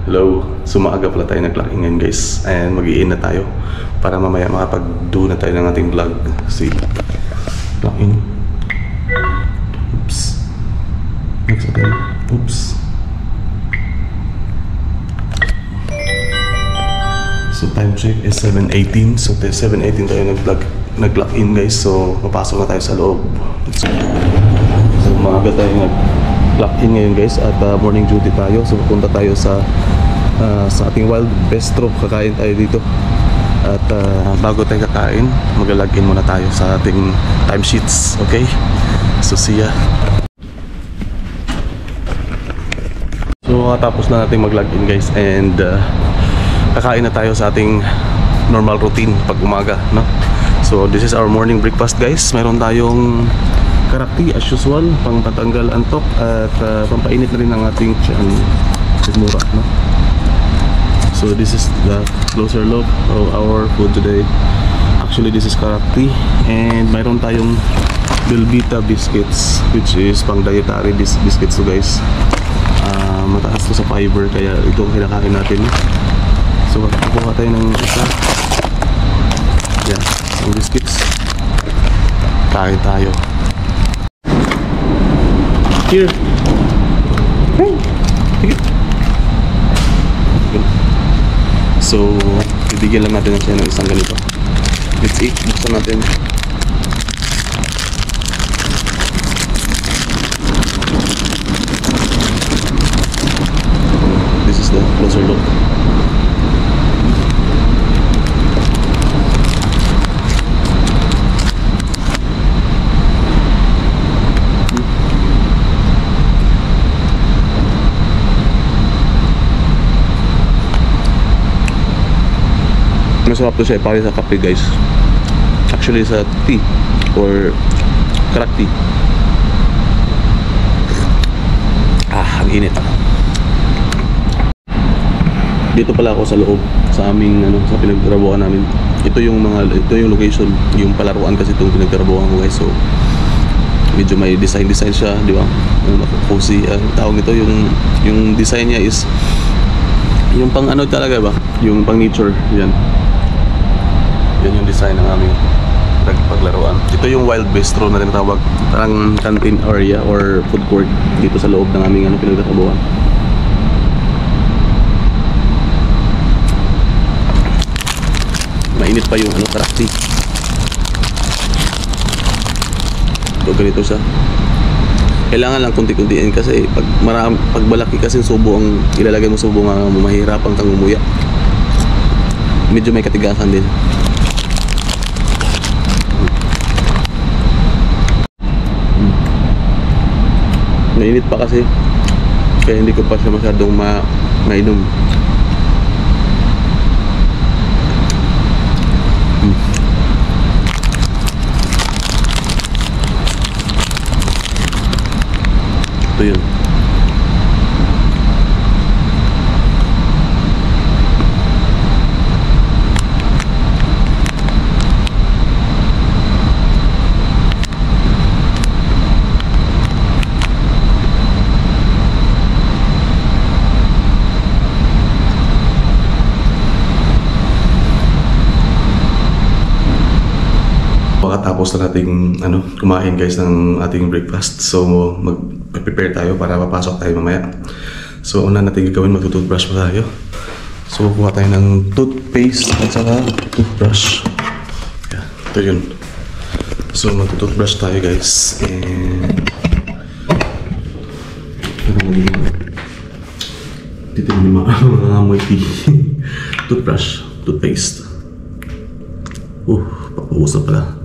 Hello. So maaga pala tayo nag-clocking in guys. And mag-i-in na tayo para mamaya makapag-do na tayo ng ating vlog. See, clock in. Oops. Next again. Oops. So time check is 7:18. So 7:18 tayo nag-clock in guys. So papasok na tayo sa loob. So maaga tayo nag-clock in ngayon guys. At morning duty tayo. So pupunta tayo sa ating Wild Bistro. Kakain tayo dito. At bago tayo kakain, mag-login muna tayo sa ating timesheets. Okay? So see ya. So tapos na natin mag-login guys. And kakain na tayo sa ating normal routine pag umaga, no? So this is our morning breakfast guys. Meron tayong karakti as usual, pang patanggal antok at pampainit na rin ang ating tiyan. Mura, no? So this is the closer look of our food today. Actually this is karakti, and mayroon tayong Belvita biscuits, which is pang dietary biscuits to guys. Mataas to sa fiber, kaya ito ang kinakain natin. So kukuha tayo ng isa. Yan, ang biscuits. Kain tayo. Here. Hey. So, bibigyan lang natin siya ng isang ganito. Let's eat. Buksan natin. This is the closer look. Masarap to siya para sa kape guys. Actually sa tea or crack tea. Ang init. Dito pala ako sa loob sa aming sa pinagtrabahuan namin. Ito yung location, yung palaruan kasi itong pinagtrabahuan ko guys. So medyo may design siya, di ba? Cozy tawag nito, yung design niya is yung pang talaga ba? Yung pang nature, yan. Yan yung design ng aming paglaruan. Ito yung Wild Bistro na tinatawag, parang canteen area or food court dito sa loob ng aming pinagtatrabahuan. Mainit pa yung karakti. So ganito siya. Kailangan lang kunti-kuntiin kasi pag malaki kasi subo ang ilalagay mo subo, nga mahirapan kang umuya. Medyo may katigasan din. Mainit pa kasi, kaya hindi ko pa siya masyadong mainom. Ito yun. Pagkatapos na nating kumain guys ng ating breakfast, so mag-prepare tayo para papasok tayo mamaya. So una natin gagawin, mag-toothbrush pa tayo. So kuha tayo ng toothpaste at saka toothbrush. Yeah, ito yun. So mag-toothbrush tayo guys, and dito yung mga amoy tea. Toothbrush, toothpaste. Papausap pala.